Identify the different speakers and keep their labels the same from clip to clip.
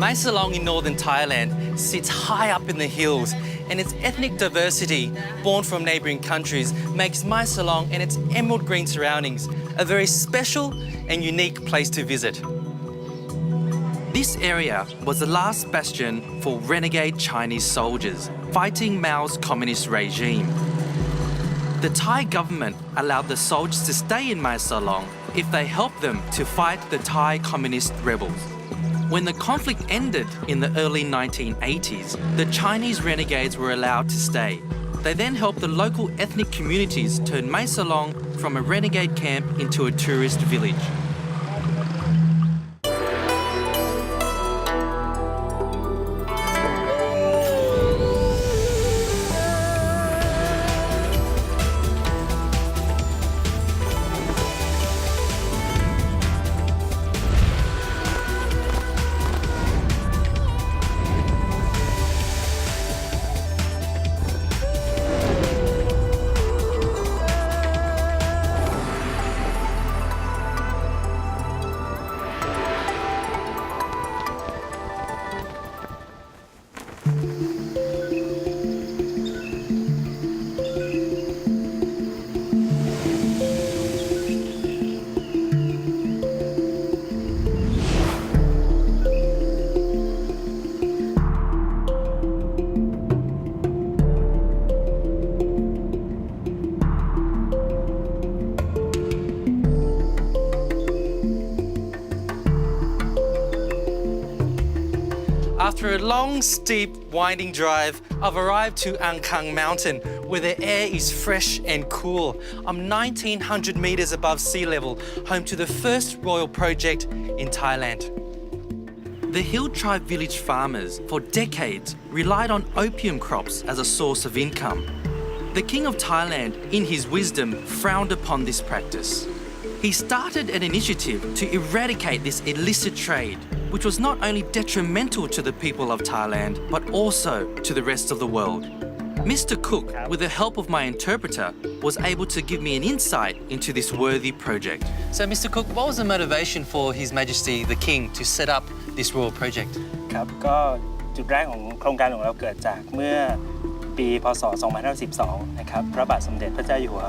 Speaker 1: Mae Salong in northern Thailand sits high up in the hills, and its ethnic diversity, born from neighbouring countries, makes Mae Salong and its emerald green surroundings a very special and unique place to visit. This area was the last bastion for renegade Chinese soldiers fighting Mao's communist regime. The Thai government allowed the soldiers to stay in Mae Salong if they helped them to fight the Thai communist rebels. When the conflict ended in the early 1980s, the Chinese renegades were allowed to stay. They then helped the local ethnic communities turn Mae Salong from a renegade camp into a tourist village. After a long, steep, winding drive, I've arrived to Angkang Mountain, where the air is fresh and cool. I'm 1,900 metres above sea level, home to the first royal project in Thailand. The hill tribe village farmers, for decades, relied on opium crops as a source of income. The King of Thailand, in his wisdom, frowned upon this practice. He started an initiative to eradicate this illicit trade, which was not only detrimental to the people of Thailand, but also to the rest of the world. Mr. Cook, with the help of my interpreter, was able to give me an insight into this worthy project. So, Mr. Cook, what was the motivation for His Majesty the King to set up this royal project?
Speaker 2: ครับก็จุดแรกของโครงการของเราเกิดจากเมื่อปีพ.ศ. 2512 นะครับพระบาทสมเด็จพระเจ้าอยู่หัว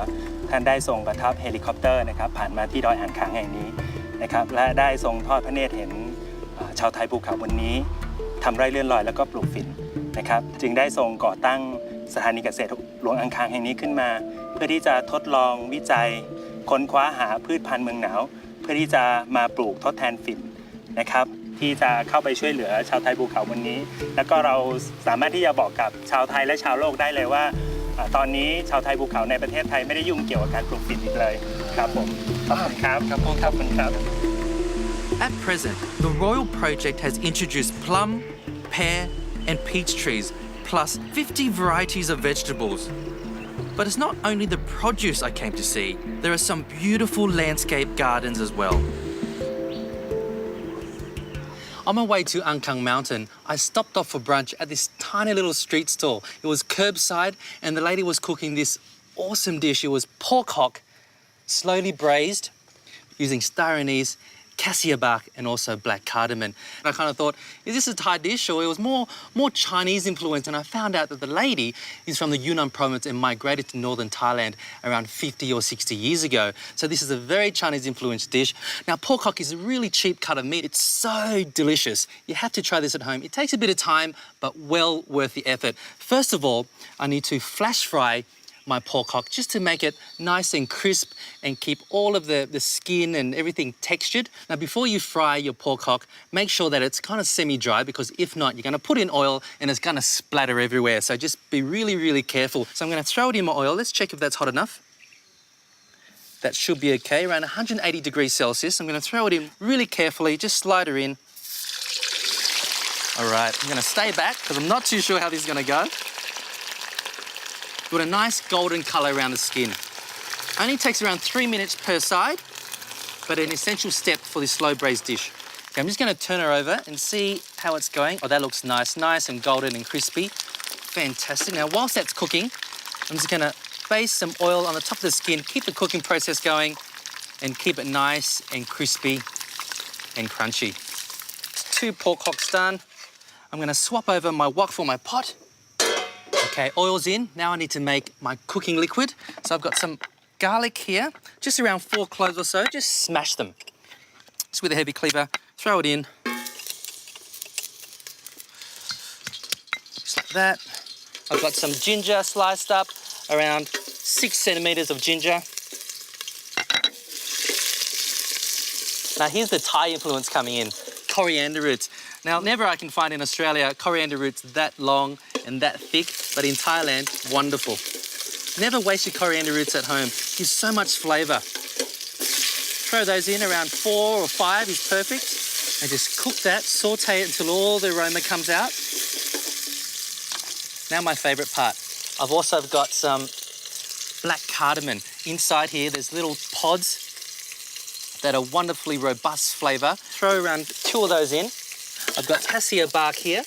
Speaker 2: ท่านได้ทรงประทับเฮลิคอปเตอร์นะครับผ่านมาที่ดอยอ่างขางแห่งนี้นะครับและได้ทรงทอดพระเนตรเห็นชาวไทยภูเขาบนนี้ทำไร่เลื่อนลอยแล้วก็ปลูกฝิ่นนะครับจึงได้ทรงก่อตั้งสถานีเกษตรหลวงอ่างขางแห่งนี้ขึ้นมาเพื่อที่จะทดลองวิจัยค้นคว้าหาพืชพันธุ์เมืองหนาวเพื่อที่จะมาปลูกทดแทนฝิ่นนะครับที่จะเข้าไปช่วยเหลือชาวไทยภูเขาบนนี้แล้วก็เราสามารถที่จะบอกกับชาวไทยและชาวโลกได้เลยว่าตอนนี้ชาวไทยภูเขาในประเทศไทยไม่ได้ยุ่งเกี่ยวกับการปลูกฝิ่นอีกเลยครับผมขอบคุณครับขอบคุณครับ
Speaker 1: At present, the royal project has introduced plum, pear and peach trees, plus 50 varieties of vegetables. But it's not only the produce I came to see, there are some beautiful landscape gardens as well. On my way to Angkang Mountain, I stopped off for brunch at this tiny little street stall. It was curbside and the lady was cooking this awesome dish. It was pork hock, slowly braised using star anise, cassia bark and also black cardamom. And I kind of thought, is this a Thai dish? Or it was more Chinese influence, and I found out that the lady is from the Yunnan province and migrated to northern Thailand around 50 or 60 years ago. So this is a very Chinese influenced dish. Now pork hock is a really cheap cut of meat. It's so delicious. You have to try this at home. It takes a bit of time, but well worth the effort. First of all, I need to flash fry my pork hock just to make it nice and crisp and keep all of the skin and everything textured. Now before you fry your pork hock, make sure that it's kind of semi-dry, because if not, you're going to put in oil and it's going to splatter everywhere. So just be really, really careful. So I'm going to throw it in my oil. Let's check if that's hot enough. That should be okay, around 180 degrees Celsius. I'm going to throw it in really carefully, just slide her in. All right, I'm going to stay back because I'm not too sure how this is going to go. Got a nice golden colour around the skin. Only takes around 3 minutes per side, but an essential step for this slow braised dish. Okay, I'm just going to turn her over and see how it's going. Oh, that looks nice and golden and crispy. Fantastic. Now, whilst that's cooking, I'm just going to baste some oil on the top of the skin, keep the cooking process going, and keep it nice and crispy. and crunchy. 2 pork hocks done. I'm gonna swap over my wok for my pot. Okay, oil's in. Now I need to make my cooking liquid. So I've got some garlic here, just around 4 cloves or so. Just smash them. Just with a heavy cleaver, throw it in. Just like that. I've got some ginger sliced up, around 6 centimeters of ginger. Now here's the Thai influence coming in, coriander roots. Now never I can find in Australia coriander roots that long and that thick, but in Thailand, wonderful. Never waste your coriander roots at home. Gives so much flavor. Throw those in, around 4 or 5 is perfect. And just cook that, saute it until all the aroma comes out. Now my favorite part. I've also got some black cardamom. Inside here, there's little pods that are wonderfully robust flavor. Throw around 2 of those in. I've got cassia bark here.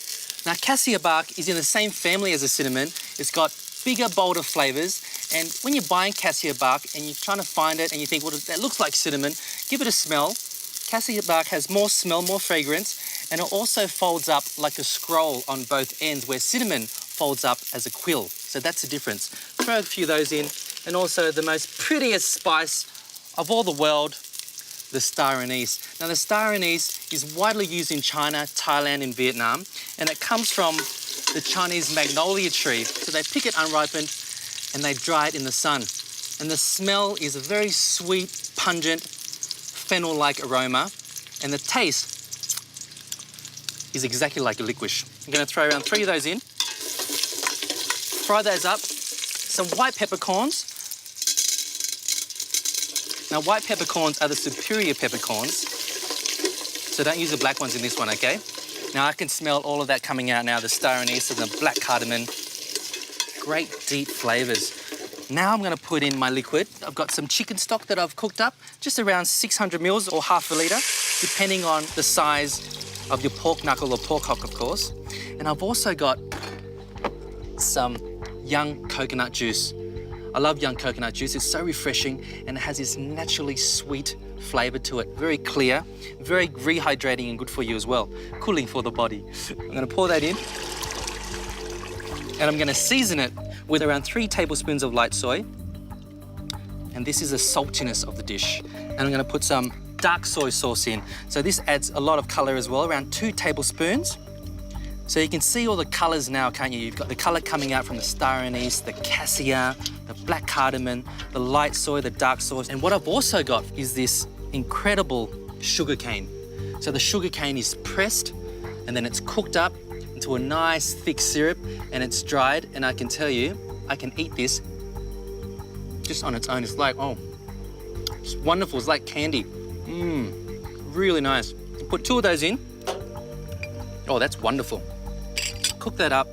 Speaker 1: Now, cassia bark is in the same family as the cinnamon. It's got bigger, bolder flavors. And when you're buying cassia bark and you're trying to find it and you think, well, that looks like cinnamon, give it a smell. Cassia bark has more smell, more fragrance, and it also folds up like a scroll on both ends, where cinnamon folds up as a quill. So that's the difference. Throw a few of those in. And also the most prettiest spice of all the world, the star anise. Now the star anise is widely used in China, Thailand and Vietnam, and it comes from the Chinese magnolia tree. So they pick it unripened and they dry it in the sun. And the smell is a very sweet, pungent, fennel-like aroma, and the taste is exactly like a licorice. I'm gonna throw around 3 of those in. Fry those up. Some white peppercorns. Now, white peppercorns are the superior peppercorns, so don't use the black ones in this one, okay? Now, I can smell all of that coming out now, the star anise and the black cardamom. Great deep flavors. Now I'm gonna put in my liquid. I've got some chicken stock that I've cooked up, just around 600 mils or half a litre, depending on the size of your pork knuckle or pork hock, of course. And I've also got some young coconut juice. I love young coconut juice. It's so refreshing and it has this naturally sweet flavor to it. Very clear, very rehydrating and good for you as well. Cooling for the body. I'm gonna pour that in and I'm gonna season it with around 3 tablespoons of light soy. And this is the saltiness of the dish. And I'm gonna put some dark soy sauce in. So this adds a lot of color as well, around 2 tablespoons. So you can see all the colors now, can't you? You've got the color coming out from the star anise, the cassia, the black cardamom, the light soy, the dark sauce. And what I've also got is this incredible sugar cane. So the sugar cane is pressed and then it's cooked up into a nice thick syrup and it's dried. And I can tell you, I can eat this just on its own. It's like, oh, it's wonderful. It's like candy. Really nice. Put 2 of those in. Oh, that's wonderful. Cook that up.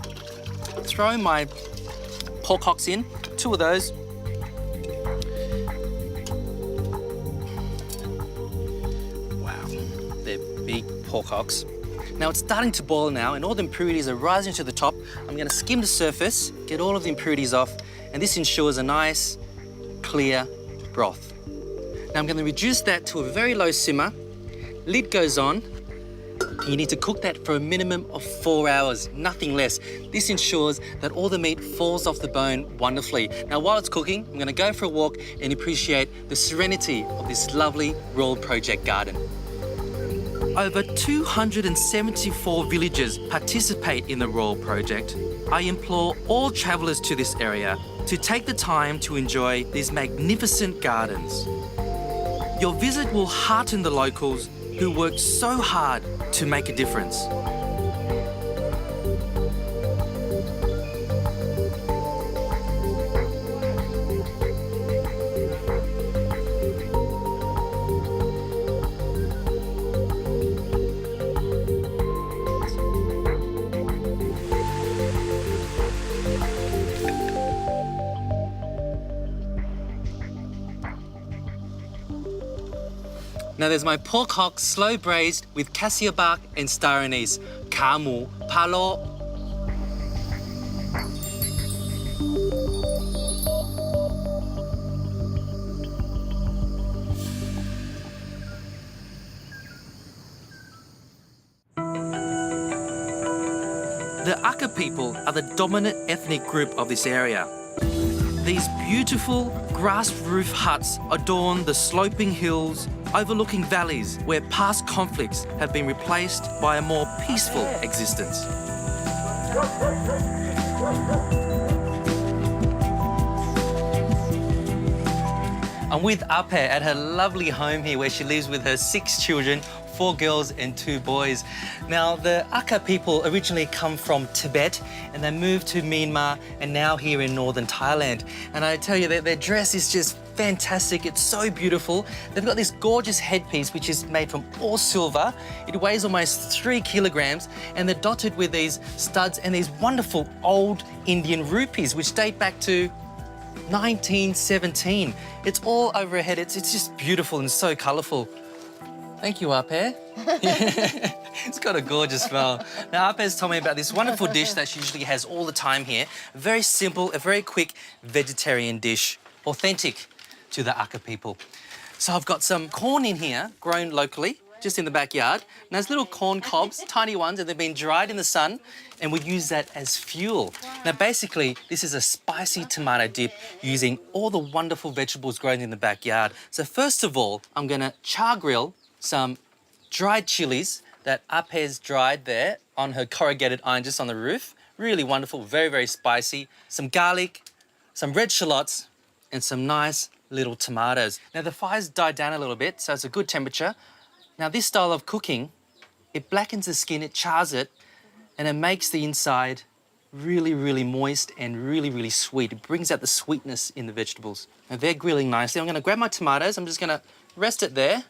Speaker 1: Throw my pork hocks in, 2 of those. Wow, they're big pork hocks. Now it's starting to boil now and all the impurities are rising to the top. I'm gonna skim the surface, get all of the impurities off, and this ensures a nice, clear broth. Now I'm gonna reduce that to a very low simmer. Lid goes on. You need to cook that for a minimum of 4 hours, nothing less. This ensures that all the meat falls off the bone wonderfully. Now, while it's cooking, I'm gonna go for a walk and appreciate the serenity of this lovely Royal Project garden. Over 274 villages participate in the Royal Project. I implore all travellers to this area to take the time to enjoy these magnificent gardens. Your visit will hearten the locals who worked so hard to make a difference. Now there's my pork hock slow braised with cassia bark and star anise. Kamu palo. The Aka people are the dominant ethnic group of this area. These beautiful grass roof huts adorn the sloping hills overlooking valleys where past conflicts have been replaced by a more peaceful existence. I'm with Ape at her lovely home here where she lives with her 6 children, 4 girls and 2 boys. Now, the Aka people originally come from Tibet and they moved to Myanmar and now here in northern Thailand. And I tell you that their dress is just fantastic. It's so beautiful. They've got this gorgeous headpiece which is made from all silver. It weighs almost 3 kilograms and they're dotted with these studs and these wonderful old Indian rupees which date back to 1917. It's all over her head. It's just beautiful and so colourful. Thank you, Ape. It's got a gorgeous smell. Now, Ape's told me about this wonderful dish that she usually has all the time here. A very simple, a very quick vegetarian dish, authentic to the Aka people. So I've got some corn in here, grown locally, just in the backyard. And there's little corn cobs, tiny ones, and they've been dried in the sun, and we use that as fuel. Now, basically, this is a spicy tomato dip using all the wonderful vegetables grown in the backyard. So first of all, I'm gonna char grill some dried chilies that Ape's dried there on her corrugated iron just on the roof. Really wonderful, very, very spicy. Some garlic, some red shallots, and some nice little tomatoes. Now, the fire's died down a little bit, so it's a good temperature. Now, this style of cooking, it blackens the skin, it chars it, and it makes the inside really, really moist and really, really sweet. It brings out the sweetness in the vegetables. Now, they're grilling nicely. I'm gonna grab my tomatoes. I'm just gonna rest it there,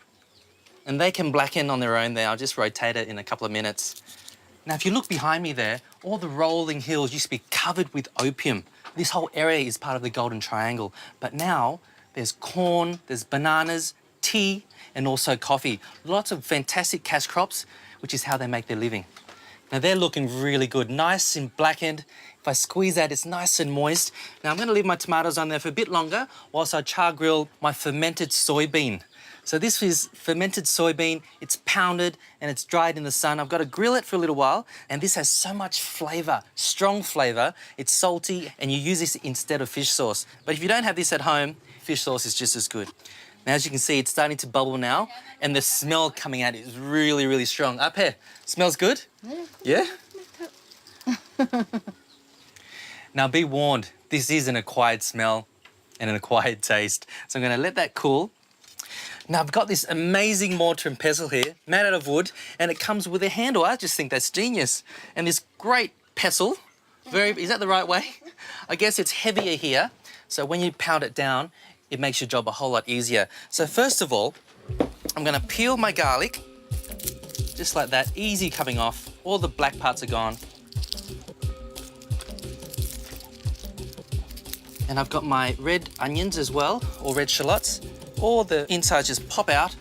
Speaker 1: and they can blacken on their own there. I'll just rotate it in a couple of minutes. Now, if you look behind me there, all the rolling hills used to be covered with opium. This whole area is part of the Golden Triangle. But now, there's corn, there's bananas, tea, and also coffee. Lots of fantastic cash crops, which is how they make their living. Now, they're looking really good, nice and blackened. If I squeeze that, it's nice and moist. Now, I'm gonna leave my tomatoes on there for a bit longer whilst I char grill my fermented soybean. So this is fermented soybean. It's pounded and it's dried in the sun. I've got to grill it for a little while, and this has so much flavour, strong flavour. It's salty, and you use this instead of fish sauce. But if you don't have this at home, fish sauce is just as good. Now, as you can see, it's starting to bubble now, and the smell coming out is really, really strong. Up here, smells good? Yeah? Now, be warned, this is an acquired smell and an acquired taste. So I'm going to let that cool. Now, I've got this amazing mortar and pestle here, made out of wood, and it comes with a handle. I just think that's genius. And this great pestle, is that the right way? I guess it's heavier here, so when you pound it down, it makes your job a whole lot easier. So first of all, I'm gonna peel my garlic, just like that, easy coming off. All the black parts are gone. And I've got my red onions as well, or red shallots. All the insides just pop out.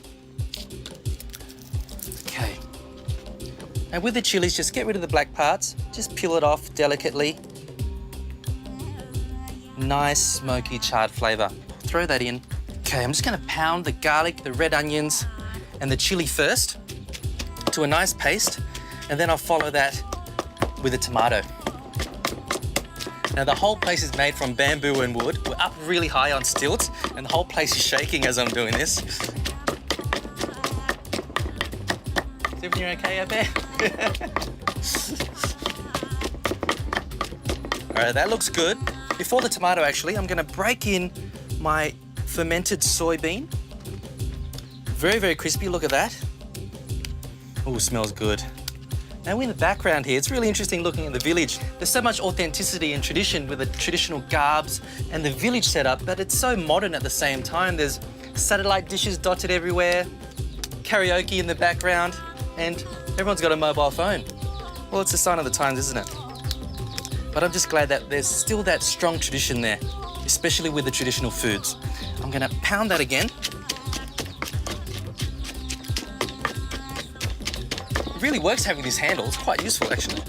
Speaker 1: Okay. And with the chilies, just get rid of the black parts. Just peel it off delicately. Nice, smoky, charred flavour. Throw that in. Okay, I'm just gonna pound the garlic, the red onions, and the chili first to a nice paste, and then I'll follow that with a tomato. Now, the whole place is made from bamboo and wood. We're up really high on stilts, and the whole place is shaking as I'm doing this. Is everything okay out there? All right, that looks good. Before the tomato, actually, I'm gonna break in my fermented soybean. Very, very crispy, look at that. Oh, smells good. Now, in the background here, it's really interesting looking at the village. There's so much authenticity and tradition with the traditional garbs and the village setup, but it's so modern at the same time. There's satellite dishes dotted everywhere, karaoke in the background, and everyone's got a mobile phone. Well, it's a sign of the times, isn't it? But I'm just glad that there's still that strong tradition there, especially with the traditional foods. I'm gonna pound that again. It really works having this handle. It's quite useful, actually.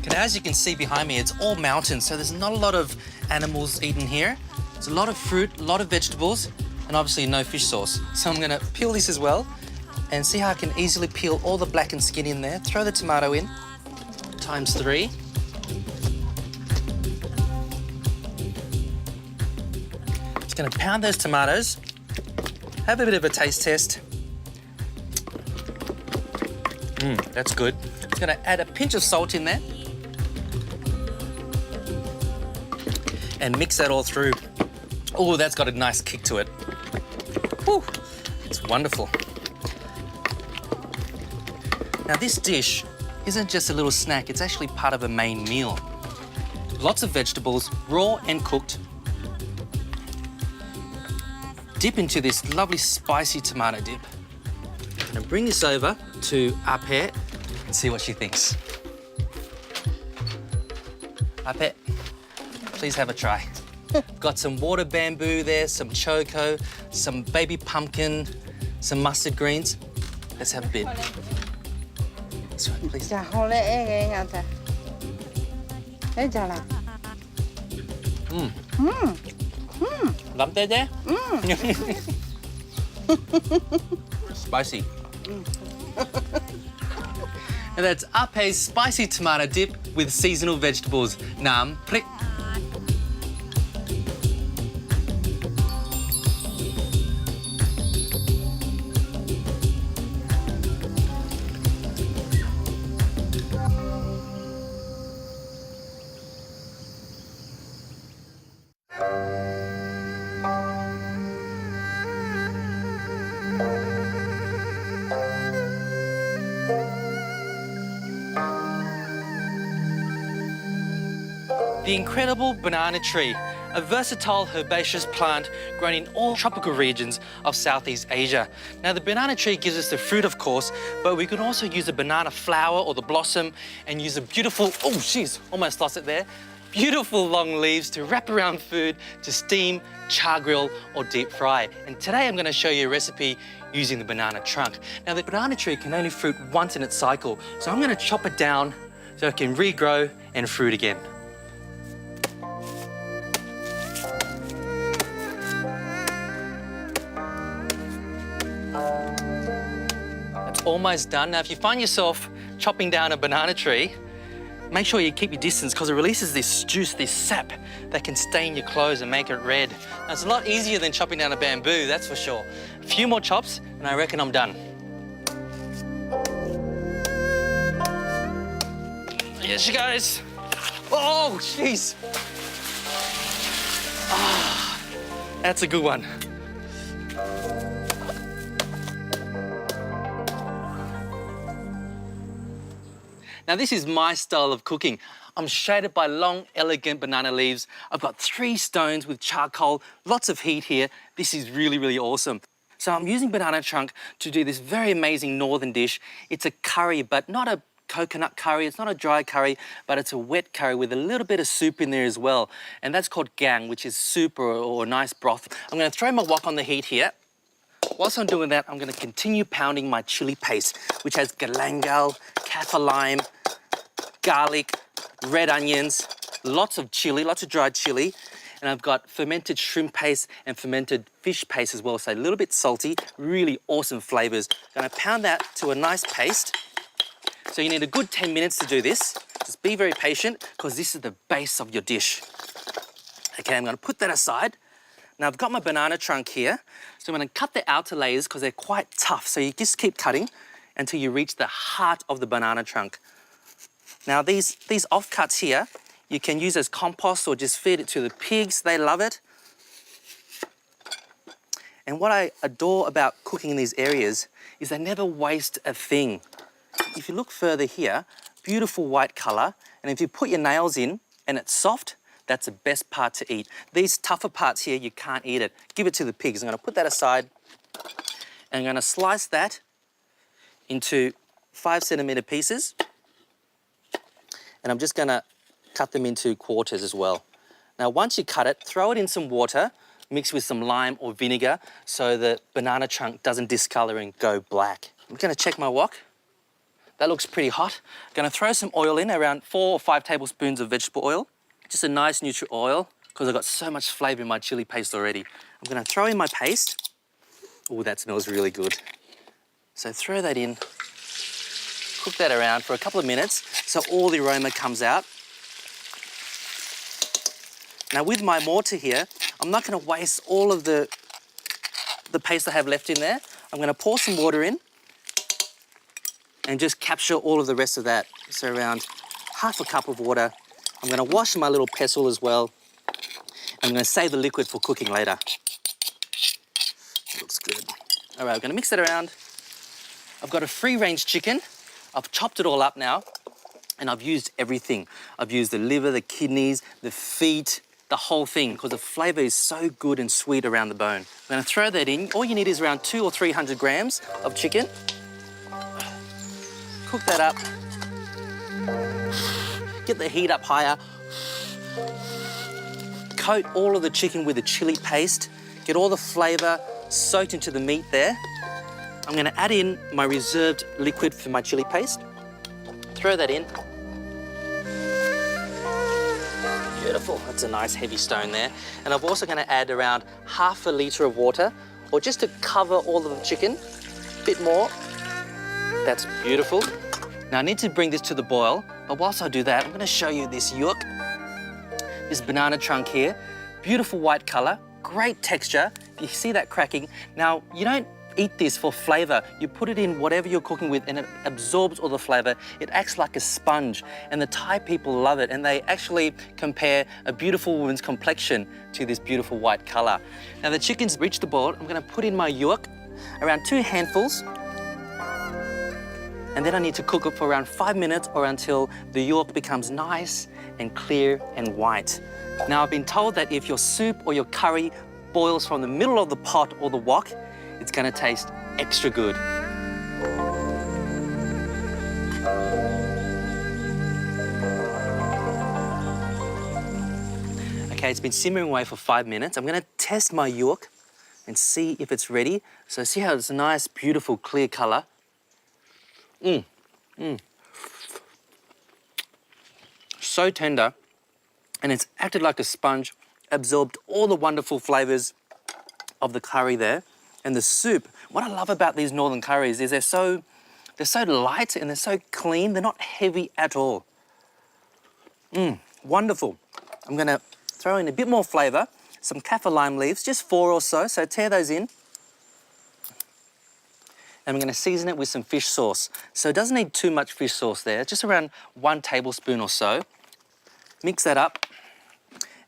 Speaker 1: And as you can see behind me, it's all mountains, so there's not a lot of animals eaten here. There's a lot of fruit, a lot of vegetables, and obviously no fish sauce. So I'm gonna peel this as well, and see how I can easily peel all the blackened skin in there. Throw the tomato in, ×3. Just gonna pound those tomatoes, have a bit of a taste test. That's good. Just gonna add a pinch of salt in there and mix that all through. Oh, that's got a nice kick to it. Whew, it's wonderful. Now this dish isn't just a little snack, it's actually part of a main meal. Lots of vegetables, raw and cooked. Dip into this lovely spicy tomato dip. And bring this over to Ep9 and see what she thinks. Ep9, please have a try. Got some water bamboo there, some choco, some baby pumpkin, some mustard greens. Let's have a bit. This one, please. Lắm tê tê. Spicy. And that's Ep9's spicy tomato dip with seasonal vegetables. Nam prik. The incredible banana tree, a versatile herbaceous plant grown in all tropical regions of Southeast Asia. Now, the banana tree gives us the fruit, of course, but we can also use the banana flower or the blossom and use the beautiful, oh, jeez, almost lost it there, beautiful long leaves to wrap around food, to steam, char grill, or deep fry. And today I'm going to show you a recipe using the banana trunk. Now, the banana tree can only fruit once in its cycle, so I'm going to chop it down so it can regrow and fruit again. Almost done. Now, if you find yourself chopping down a banana tree, make sure you keep your distance because it releases this juice, this sap that can stain your clothes and make it red. Now, it's a lot easier than chopping down a bamboo, that's for sure. A few more chops and I reckon I'm done. Here she goes. Oh, jeez. Ah, that's a good one. Now, this is my style of cooking. I'm shaded by long, elegant banana leaves. I've got 3 stones with charcoal, lots of heat here. This is really, really awesome. So I'm using banana trunk to do this very amazing northern dish. It's a curry, but not a coconut curry. It's not a dry curry, but it's a wet curry with a little bit of soup in there as well. And that's called gang, which is soup or a nice broth. I'm gonna throw my wok on the heat here. Whilst I'm doing that, I'm going to continue pounding my chili paste, which has galangal, kaffir lime, garlic, red onions, lots of chili, lots of dried chili, and I've got fermented shrimp paste and fermented fish paste as well, so a little bit salty, really awesome flavours. I'm going to pound that to a nice paste. So you need a good 10 minutes to do this. Just be very patient, because this is the base of your dish. Okay, I'm going to put that aside. Now, I've got my banana trunk here, so I'm going to cut the outer layers because they're quite tough. So you just keep cutting until you reach the heart of the banana trunk. Now, these offcuts here, you can use as compost or just feed it to the pigs. They love it. And what I adore about cooking in these areas is they never waste a thing. If you look further here, beautiful white colour, and if you put your nails in and it's soft, that's the best part to eat. These tougher parts here, you can't eat it. Give it to the pigs. I'm going to put that aside and I'm going to slice that into 5-centimetre pieces. And I'm just going to cut them into quarters as well. Now, once you cut it, throw it in some water, mix with some lime or vinegar so the banana trunk doesn't discolour and go black. I'm going to check my wok. That looks pretty hot. I'm going to throw some oil in, around 4 or 5 tablespoons of vegetable oil. Just a nice neutral oil, because I've got so much flavour in my chili paste already. I'm going to throw in my paste. Oh, that smells really good. So throw that in, cook that around for a couple of minutes so all the aroma comes out. Now with my mortar here, I'm not going to waste all of the paste I have left in there. I'm going to pour some water in and just capture all of the rest of that. So around half a cup of water. I'm going to wash my little pestle as well. I'm going to save the liquid for cooking later. Looks good. All right, we're going to mix it around. I've got a free-range chicken. I've chopped it all up now, and I've used everything. I've used the liver, the kidneys, the feet, the whole thing, because the flavour is so good and sweet around the bone. I'm going to throw that in. All you need is around 200 or 300 grams of chicken. Cook that up. Get the heat up higher. Coat all of the chicken with the chili paste. Get all the flavour soaked into the meat there. I'm going to add in my reserved liquid for my chili paste. Throw that in. Beautiful. That's a nice heavy stone there. And I'm also going to add around half a litre of water, or just to cover all of the chicken. A bit more. That's beautiful. Now I need to bring this to the boil, but whilst I do that, I'm going to show you this yolk. This banana trunk here. Beautiful white colour, great texture. If you see that cracking. Now, you don't eat this for flavour. You put it in whatever you're cooking with and it absorbs all the flavour. It acts like a sponge, and the Thai people love it, and they actually compare a beautiful woman's complexion to this beautiful white colour. Now the chicken's reached the boil. I'm going to put in my yolk, around 2 handfuls, and then I need to cook it for around 5 minutes or until the yolk becomes nice and clear and white. Now I've been told that if your soup or your curry boils from the middle of the pot or the wok, it's going to taste extra good. Okay, it's been simmering away for 5 minutes. I'm going to test my yolk and see if it's ready. So see how it's a nice, beautiful, clear colour. So tender, and it's acted like a sponge, absorbed all the wonderful flavours of the curry there. And the soup, what I love about these northern curries is they're so light and they're so clean. They're not heavy at all. Wonderful. I'm going to throw in a bit more flavour, some kaffir lime leaves, just 4 or so tear those in. And I'm going to season it with some fish sauce. So it doesn't need too much fish sauce there, just around 1 tablespoon or so. Mix that up.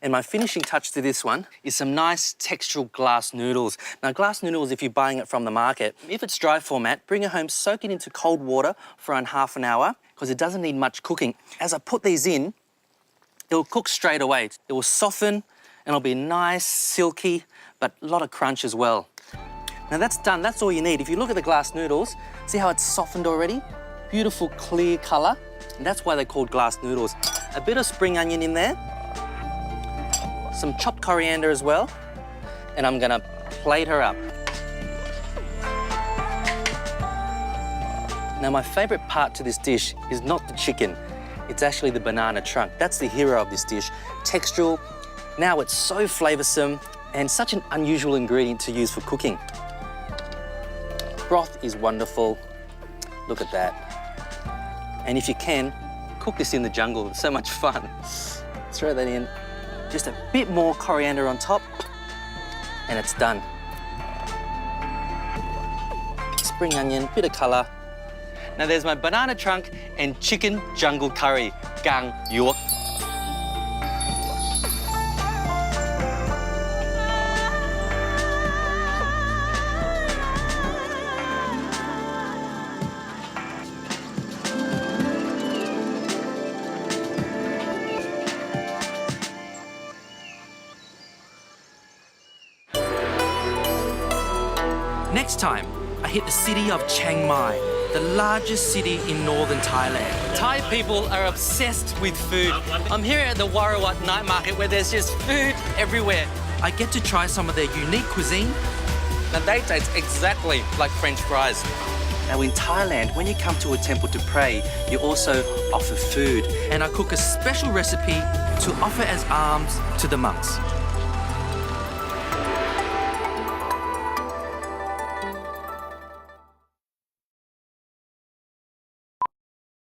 Speaker 1: And my finishing touch to this one is some nice textural glass noodles. Now, glass noodles, if you're buying it from the market, if it's dry format, bring it home, soak it into cold water for around half an hour, because it doesn't need much cooking. As I put these in, it will cook straight away. It will soften, and it'll be nice, silky, but a lot of crunch as well. Now that's done, that's all you need. If you look at the glass noodles, see how it's softened already? Beautiful, clear colour, and that's why they're called glass noodles. A bit of spring onion in there, some chopped coriander as well, and I'm gonna plate her up. Now my favourite part to this dish is not the chicken, it's actually the banana trunk. That's the hero of this dish. Textural, now it's so flavoursome, and such an unusual ingredient to use for cooking. Broth is wonderful. Look at that. And if you can, cook this in the jungle. It's so much fun. Throw that in. Just a bit more coriander on top, and it's done. Spring onion, bit of colour. Now there's my banana trunk and chicken jungle curry, gang yuok. Next time, I hit the city of Chiang Mai, the largest city in northern Thailand. Thai people are obsessed with food. I'm here at the Warawat night market where there's just food everywhere. I get to try some of their unique cuisine. Now they taste exactly like French fries. Now in Thailand, when you come to a temple to pray, you also offer food. And I cook a special recipe to offer as alms to the monks.